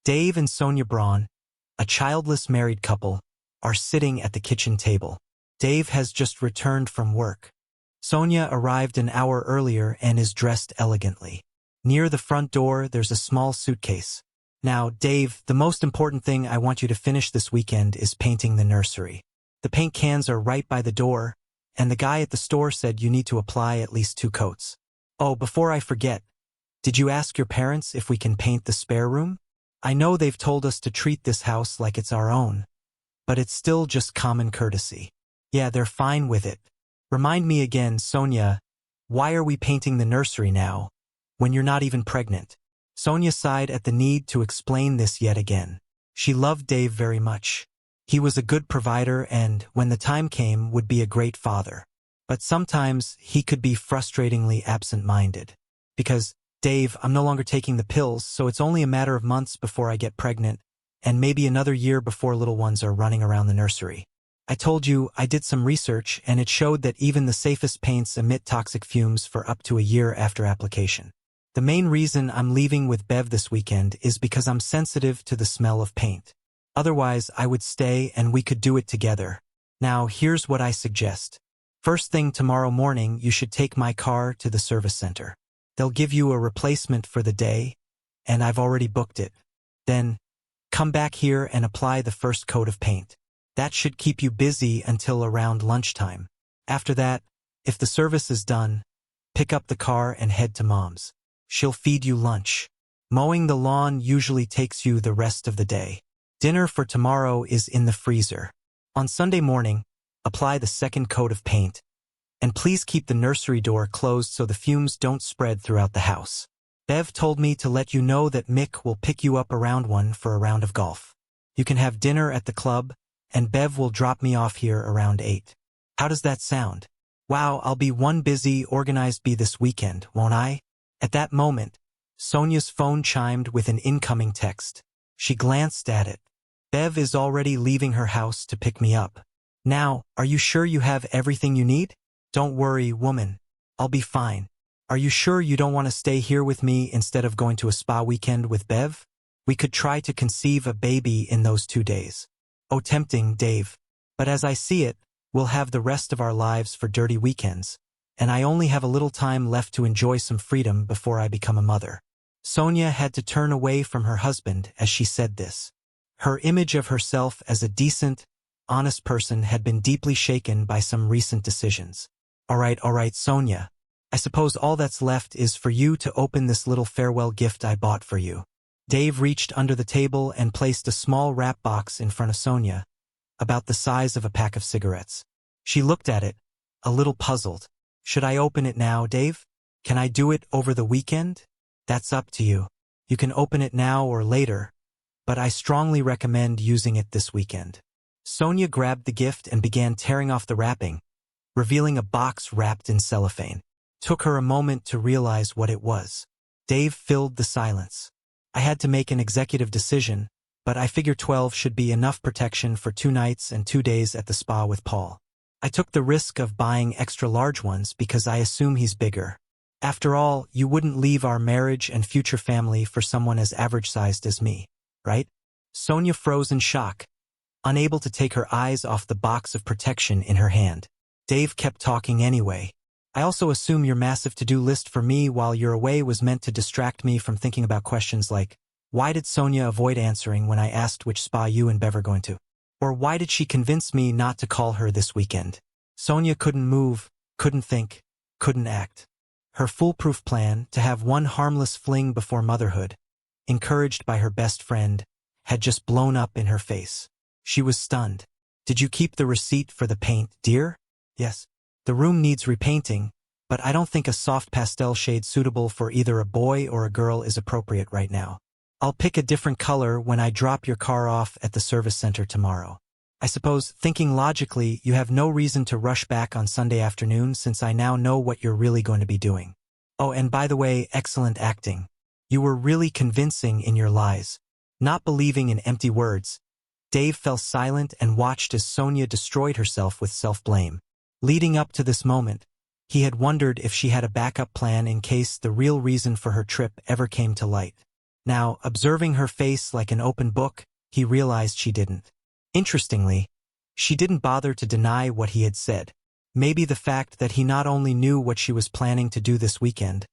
Dave and Sonia Braun, a childless married couple, are sitting at the kitchen table. Dave has just returned from work. Sonia arrived an hour earlier and is dressed elegantly. Near the front door, there's a small suitcase. Now, Dave, the most important thing I want you to finish this weekend is painting the nursery. The paint cans are right by the door, and the guy at the store said you need to apply at least 2 coats. Oh, before I forget, did you ask your parents if we can paint the spare room? I know they've told us to treat this house like it's our own, but it's still just common courtesy. Yeah, they're fine with it. Remind me again, Sonia, why are we painting the nursery now, when you're not even pregnant? Sonia sighed at the need to explain this yet again. She loved Dave very much. He was a good provider and, when the time came, would be a great father. But sometimes he could be frustratingly absent-minded. Because, Dave, I'm no longer taking the pills, so it's only a matter of months before I get pregnant, and maybe another year before little ones are running around the nursery. I told you I did some research, and it showed that even the safest paints emit toxic fumes for up to a year after application. The main reason I'm leaving with Bev this weekend is because I'm sensitive to the smell of paint. Otherwise, I would stay and we could do it together. Now, here's what I suggest. First thing tomorrow morning, you should take my car to the service center. They'll give you a replacement for the day, and I've already booked it. Then, come back here and apply the first coat of paint. That should keep you busy until around lunchtime. After that, if the service is done, pick up the car and head to Mom's. She'll feed you lunch. Mowing the lawn usually takes you the rest of the day. Dinner for tomorrow is in the freezer. On Sunday morning, apply the second coat of paint. And please keep the nursery door closed so the fumes don't spread throughout the house. Bev told me to let you know that Mick will pick you up around 1 for a round of golf. You can have dinner at the club, and Bev will drop me off here around 8. How does that sound? Wow, I'll be one busy, organized bee this weekend, won't I? At that moment, Sonia's phone chimed with an incoming text. She glanced at it. Bev is already leaving her house to pick me up. Now, are you sure you have everything you need? Don't worry, woman. I'll be fine. Are you sure you don't want to stay here with me instead of going to a spa weekend with Bev? We could try to conceive a baby in those 2 days. Oh, tempting, Dave. But as I see it, we'll have the rest of our lives for dirty weekends, and I only have a little time left to enjoy some freedom before I become a mother. Sonia had to turn away from her husband as she said this. Her image of herself as a decent, honest person had been deeply shaken by some recent decisions. All right, Sonia. I suppose all that's left is for you to open this little farewell gift I bought for you. Dave reached under the table and placed a small wrap box in front of Sonia, about the size of a pack of cigarettes. She looked at it, a little puzzled. Should I open it now, Dave? Can I do it over the weekend? That's up to you. You can open it now or later, but I strongly recommend using it this weekend. Sonia grabbed the gift and began tearing off the wrapping, revealing a box wrapped in cellophane. Took her a moment to realize what it was. Dave filled the silence. I had to make an executive decision, but I figure 12 should be enough protection for 2 nights and 2 days at the spa with Paul. I took the risk of buying extra large ones because I assume he's bigger. After all, you wouldn't leave our marriage and future family for someone as average-sized as me, right? Sonia froze in shock, unable to take her eyes off the box of protection in her hand. Dave kept talking anyway. I also assume your massive to-do list for me while you're away was meant to distract me from thinking about questions like, why did Sonia avoid answering when I asked which spa you and Bev are going to? Or why did she convince me not to call her this weekend? Sonia couldn't move, couldn't think, couldn't act. Her foolproof plan to have one harmless fling before motherhood, encouraged by her best friend, had just blown up in her face. She was stunned. Did you keep the receipt for the paint, dear? Yes. The room needs repainting, but I don't think a soft pastel shade suitable for either a boy or a girl is appropriate right now. I'll pick a different color when I drop your car off at the service center tomorrow. I suppose, thinking logically, you have no reason to rush back on Sunday afternoon since I now know what you're really going to be doing. Oh, and by the way, excellent acting. You were really convincing in your lies, not believing in empty words. Dave fell silent and watched as Sonia destroyed herself with self-blame. Leading up to this moment, he had wondered if she had a backup plan in case the real reason for her trip ever came to light. Now, observing her face like an open book, he realized she didn't. Interestingly, she didn't bother to deny what he had said. Maybe the fact that he not only knew what she was planning to do this weekend,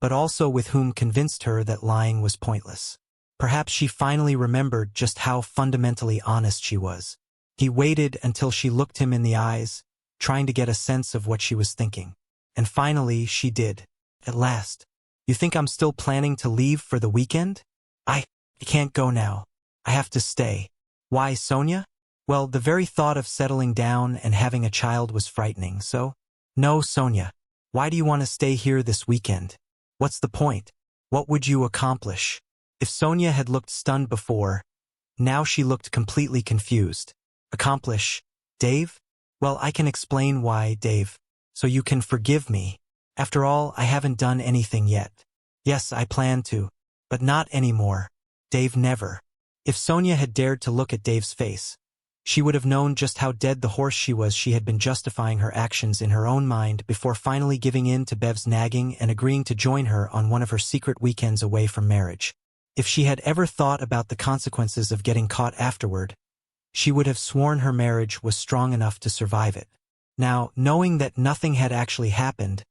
but also with whom convinced her that lying was pointless. Perhaps she finally remembered just how fundamentally honest she was. He waited until she looked him in the eyes, trying to get a sense of what she was thinking. And finally, she did. At last. You think I'm still planning to leave for the weekend? I can't go now. I have to stay. Why, Sonia? Well, the very thought of settling down and having a child was frightening, so? No, Sonia. Why do you want to stay here this weekend? What's the point? What would you accomplish? If Sonia had looked stunned before, now she looked completely confused. Accomplish? Dave? Well, I can explain why, Dave. So you can forgive me. After all, I haven't done anything yet. Yes, I plan to. But not anymore. Dave, never. If Sonia had dared to look at Dave's face, she would have known just how dead the horse she was. She had been justifying her actions in her own mind before finally giving in to Bev's nagging and agreeing to join her on one of her secret weekends away from marriage. If she had ever thought about the consequences of getting caught afterward, she would have sworn her marriage was strong enough to survive it. Now, knowing that nothing had actually happened,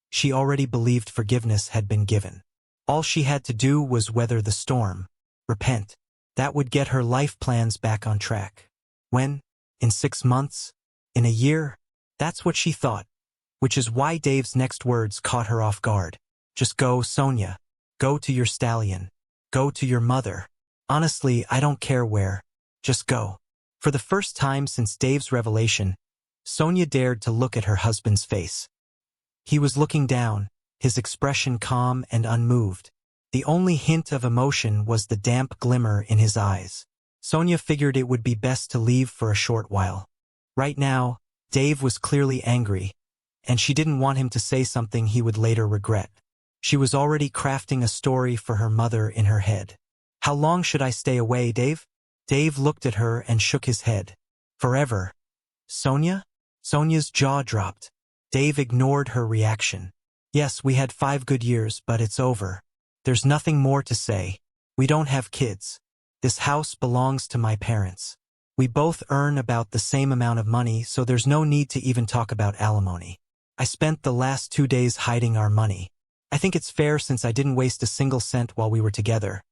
she already believed forgiveness had been given. All she had to do was weather the storm, repent. That would get her life plans back on track. When? In 6 months? In a year? That's what she thought, which is why Dave's next words caught her off guard. Just go, Sonia. Go to your stallion. Go to your mother. Honestly, I don't care where. Just go. For the first time since Dave's revelation, Sonia dared to look at her husband's face. He was looking down, his expression calm and unmoved. The only hint of emotion was the damp glimmer in his eyes. Sonia figured it would be best to leave for a short while. Right now, Dave was clearly angry, and she didn't want him to say something he would later regret. She was already crafting a story for her mother in her head. How long should I stay away, Dave? Dave looked at her and shook his head. Forever. Sonia? Sonia's jaw dropped. Dave ignored her reaction. Yes, we had 5 good years, but it's over. There's nothing more to say. We don't have kids. This house belongs to my parents. We both earn about the same amount of money, so there's no need to even talk about alimony. I spent the last 2 days hiding our money. I think it's fair since I didn't waste a single cent while we were together.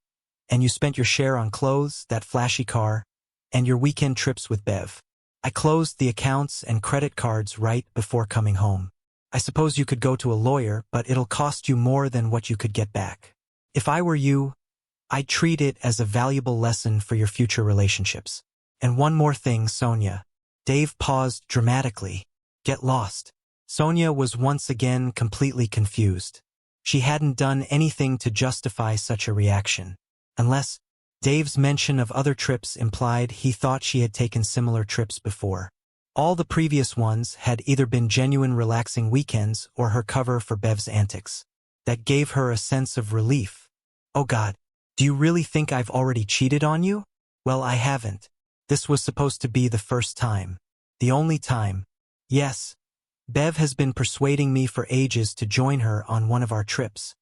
And you spent your share on clothes, that flashy car, and your weekend trips with Bev. I closed the accounts and credit cards right before coming home. I suppose you could go to a lawyer, but it'll cost you more than what you could get back. If I were you, I'd treat it as a valuable lesson for your future relationships. And one more thing, Sonia. Dave paused dramatically. Get lost. Sonia was once again completely confused. She hadn't done anything to justify such a reaction. Unless Dave's mention of other trips implied he thought she had taken similar trips before. All the previous ones had either been genuine relaxing weekends or her cover for Bev's antics. That gave her a sense of relief. Oh God, do you really think I've already cheated on you? Well, I haven't. This was supposed to be the first time. The only time. Yes. Bev has been persuading me for ages to join her on one of our trips.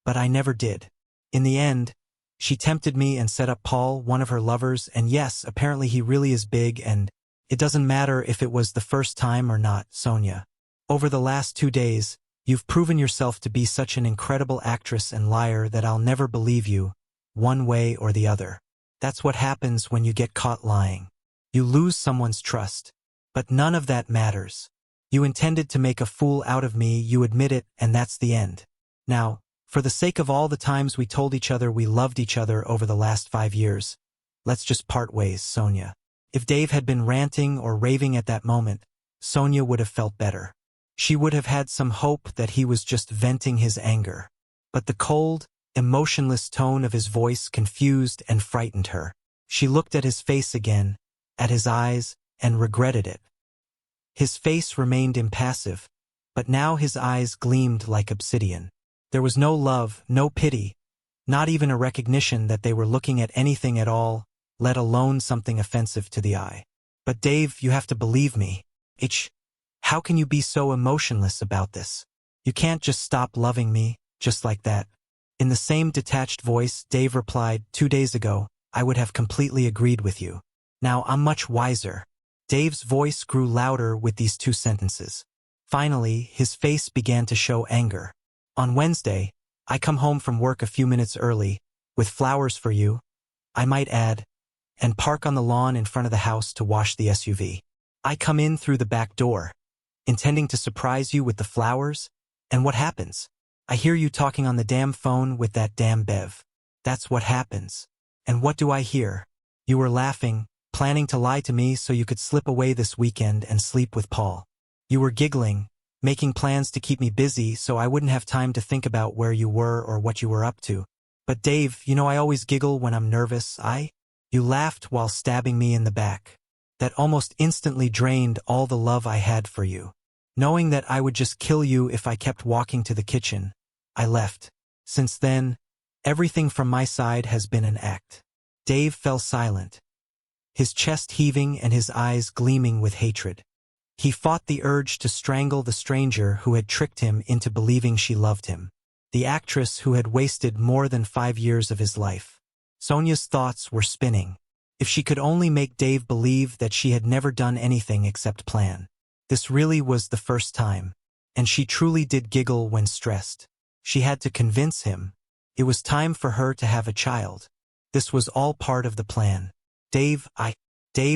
But I never did. In the end, she tempted me and set up Paul, one of her lovers, and yes, apparently he really is big, and it doesn't matter if it was the first time or not, Sonia. Over the last 2 days, you've proven yourself to be such an incredible actress and liar that I'll never believe you, one way or the other. That's what happens when you get caught lying. You lose someone's trust. But none of that matters. You intended to make a fool out of me, you admit it, and that's the end. Now, for the sake of all the times we told each other we loved each other over the last 5 years, let's just part ways, Sonia. If Dave had been ranting or raving at that moment, Sonia would have felt better. She would have had some hope that he was just venting his anger. But the cold, emotionless tone of his voice confused and frightened her. She looked at his face again, at his eyes, and regretted it. His face remained impassive, but now his eyes gleamed like obsidian. There was no love, no pity, not even a recognition that they were looking at anything at all, let alone something offensive to the eye. But Dave, you have to believe me. How can you be so emotionless about this? You can't just stop loving me, just like that. In the same detached voice, Dave replied, 2 days ago, I would have completely agreed with you. Now I'm much wiser. Dave's voice grew louder with these 2 sentences. Finally, his face began to show anger. On Wednesday, I come home from work a few minutes early, with flowers for you, I might add, and park on the lawn in front of the house to wash the SUV. I come in through the back door, intending to surprise you with the flowers, and what happens? I hear you talking on the damn phone with that damn Bev. That's what happens. And what do I hear? You were laughing, planning to lie to me so you could slip away this weekend and sleep with Paul. You were giggling, making plans to keep me busy so I wouldn't have time to think about where you were or what you were up to. But Dave, you know I always giggle when I'm nervous, You laughed while stabbing me in the back. That almost instantly drained all the love I had for you. Knowing that I would just kill you if I kept walking to the kitchen, I left. Since then, everything from my side has been an act. Dave fell silent, his chest heaving and his eyes gleaming with hatred. He fought the urge to strangle the stranger who had tricked him into believing she loved him. The actress who had wasted more than 5 years of his life. Sonia's thoughts were spinning. If she could only make Dave believe that she had never done anything except plan. This really was the first time. And she truly did giggle when stressed. She had to convince him. It was time for her to have a child. This was all part of the plan. Dave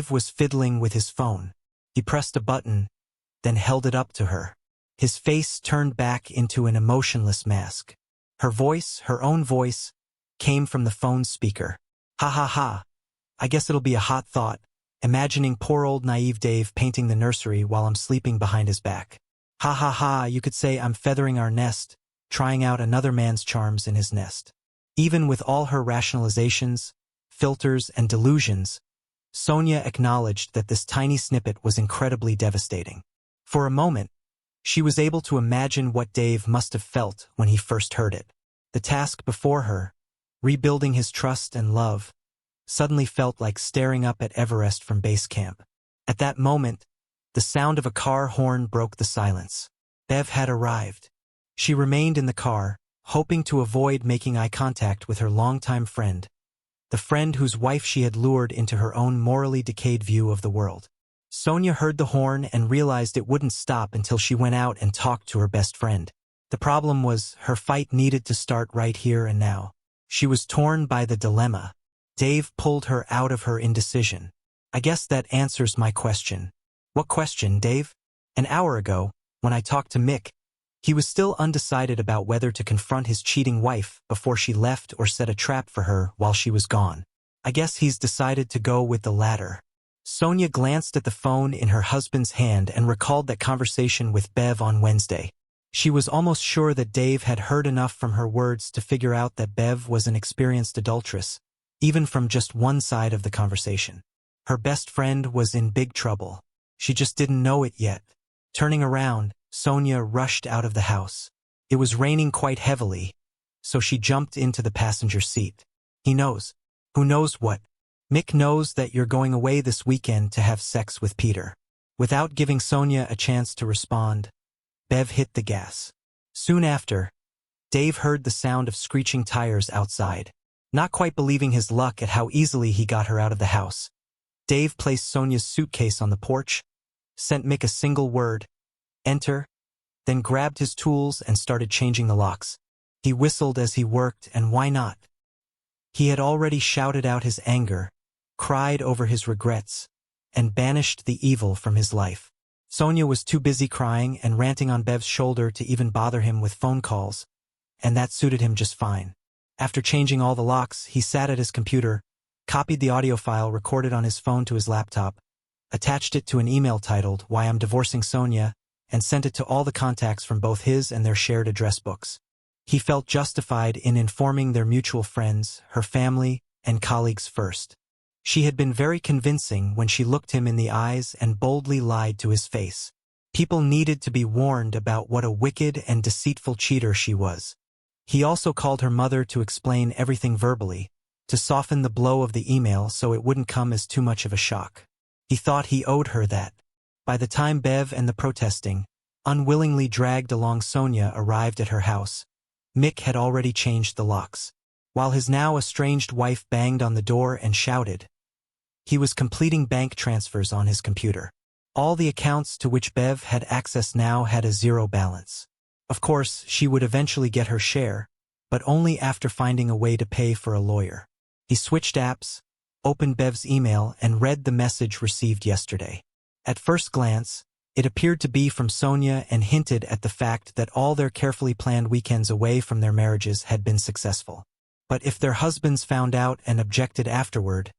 was fiddling with his phone. He pressed a button, then held it up to her. His face turned back into an emotionless mask. Her voice, her own voice, came from the phone's speaker. Ha ha ha. I guess it'll be a hot thought, imagining poor old naive Dave painting the nursery while I'm sleeping behind his back. Ha ha ha, you could say I'm feathering our nest, trying out another man's charms in his nest. Even with all her rationalizations, filters, and delusions, Sonia acknowledged that this tiny snippet was incredibly devastating. For a moment, she was able to imagine what Dave must have felt when he first heard it. The task before her, rebuilding his trust and love, suddenly felt like staring up at Everest from base camp. At that moment, the sound of a car horn broke the silence. Bev had arrived. She remained in the car, hoping to avoid making eye contact with her longtime friend, the friend whose wife she had lured into her own morally decayed view of the world. Sonia heard the horn and realized it wouldn't stop until she went out and talked to her best friend. The problem was, her fight needed to start right here and now. She was torn by the dilemma. Dave pulled her out of her indecision. I guess that answers my question. What question, Dave? An hour ago, when I talked to Mick, he was still undecided about whether to confront his cheating wife before she left or set a trap for her while she was gone. I guess he's decided to go with the latter. Sonia glanced at the phone in her husband's hand and recalled that conversation with Bev on Wednesday. She was almost sure that Dave had heard enough from her words to figure out that Bev was an experienced adulteress, even from just one side of the conversation. Her best friend was in big trouble. She just didn't know it yet. Turning around, Sonia rushed out of the house. It was raining quite heavily, so she jumped into the passenger seat. He knows. Who knows what? Mick knows that you're going away this weekend to have sex with Peter. Without giving Sonia a chance to respond, Bev hit the gas. Soon after, Dave heard the sound of screeching tires outside. Not quite believing his luck at how easily he got her out of the house, Dave placed Sonia's suitcase on the porch, sent Mick a single word, "Enter," then grabbed his tools and started changing the locks. He whistled as he worked, and why not? He had already shouted out his anger, cried over his regrets, and banished the evil from his life. Sonia was too busy crying and ranting on Bev's shoulder to even bother him with phone calls, and that suited him just fine. After changing all the locks, he sat at his computer, copied the audio file recorded on his phone to his laptop, attached it to an email titled "Why I'm Divorcing Sonia," and sent it to all the contacts from both his and their shared address books. He felt justified in informing their mutual friends, her family, and colleagues first. She had been very convincing when she looked him in the eyes and boldly lied to his face. People needed to be warned about what a wicked and deceitful cheater she was. He also called her mother to explain everything verbally, to soften the blow of the email so it wouldn't come as too much of a shock. He thought he owed her that. By the time Bev and the protesting, unwillingly dragged along Sonia arrived at her house, Mick had already changed the locks. While his now estranged wife banged on the door and shouted, he was completing bank transfers on his computer. All the accounts to which Bev had access now had a zero balance. Of course, she would eventually get her share, but only after finding a way to pay for a lawyer. He switched apps, opened Bev's email, and read the message received yesterday. At first glance, it appeared to be from Sonia and hinted at the fact that all their carefully planned weekends away from their marriages had been successful. But if their husbands found out and objected afterward,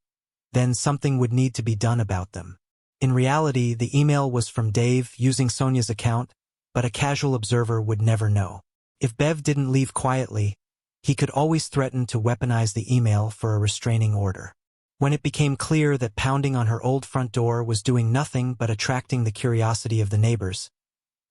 then something would need to be done about them. In reality, the email was from Dave using Sonia's account, but a casual observer would never know. If Bev didn't leave quietly, he could always threaten to weaponize the email for a restraining order. When it became clear that pounding on her old front door was doing nothing but attracting the curiosity of the neighbors,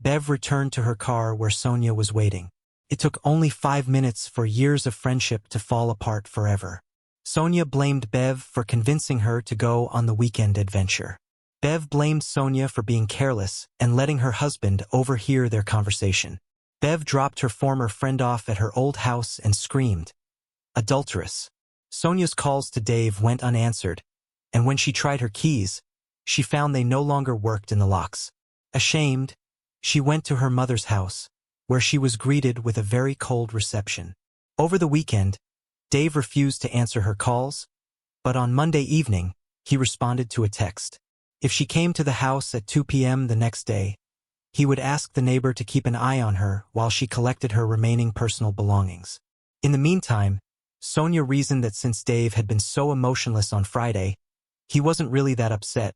Bev returned to her car where Sonia was waiting. It took only 5 minutes for years of friendship to fall apart forever. Sonia blamed Bev for convincing her to go on the weekend adventure. Bev blamed Sonia for being careless and letting her husband overhear their conversation. Bev dropped her former friend off at her old house and screamed, "Adulteress." Sonia's calls to Dave went unanswered, and when she tried her keys, she found they no longer worked in the locks. Ashamed, she went to her mother's house, where she was greeted with a very cold reception. Over the weekend, Dave refused to answer her calls, but on Monday evening, he responded to a text. If she came to the house at 2 p.m. the next day, he would ask the neighbor to keep an eye on her while she collected her remaining personal belongings. In the meantime, Sonia reasoned that since Dave had been so emotionless on Friday, he wasn't really that upset,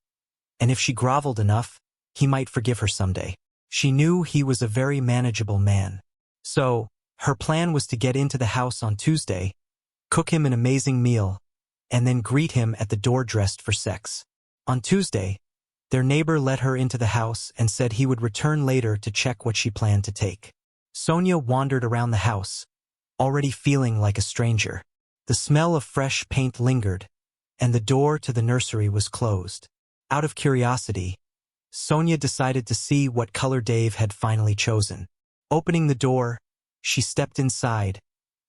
and if she groveled enough, he might forgive her someday. She knew he was a very manageable man. So, her plan was to get into the house on Tuesday, cook him an amazing meal, and then greet him at the door dressed for sex. On Tuesday, their neighbor let her into the house and said he would return later to check what she planned to take. Sonia wandered around the house, already feeling like a stranger. The smell of fresh paint lingered, and the door to the nursery was closed. Out of curiosity, Sonia decided to see what color Dave had finally chosen. Opening the door, she stepped inside,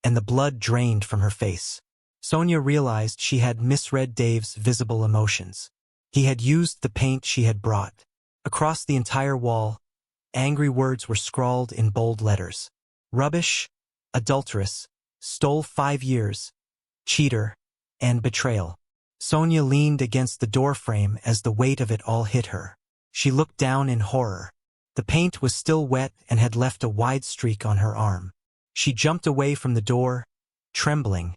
and the blood drained from her face. Sonia realized she had misread Dave's visible emotions. He had used the paint she had brought. Across the entire wall, angry words were scrawled in bold letters. Rubbish, adulteress, stole 5 years, cheater, and betrayal. Sonia leaned against the doorframe as the weight of it all hit her. She looked down in horror. The paint was still wet and had left a wide streak on her arm. She jumped away from the door, trembling,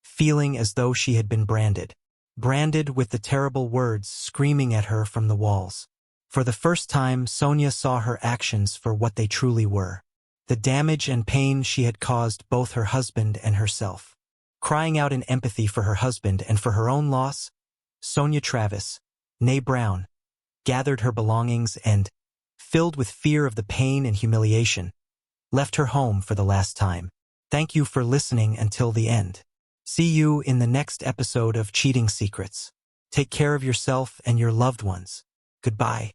feeling as though she had been branded. Branded with the terrible words screaming at her from the walls. For the first time, Sonia saw her actions for what they truly were. The damage and pain she had caused both her husband and herself. Crying out in empathy for her husband and for her own loss, Sonia Travis, née Brown, gathered her belongings and, filled with fear of the pain and humiliation, left her home for the last time. Thank you for listening until the end. See you in the next episode of Cheating Secrets. Take care of yourself and your loved ones. Goodbye.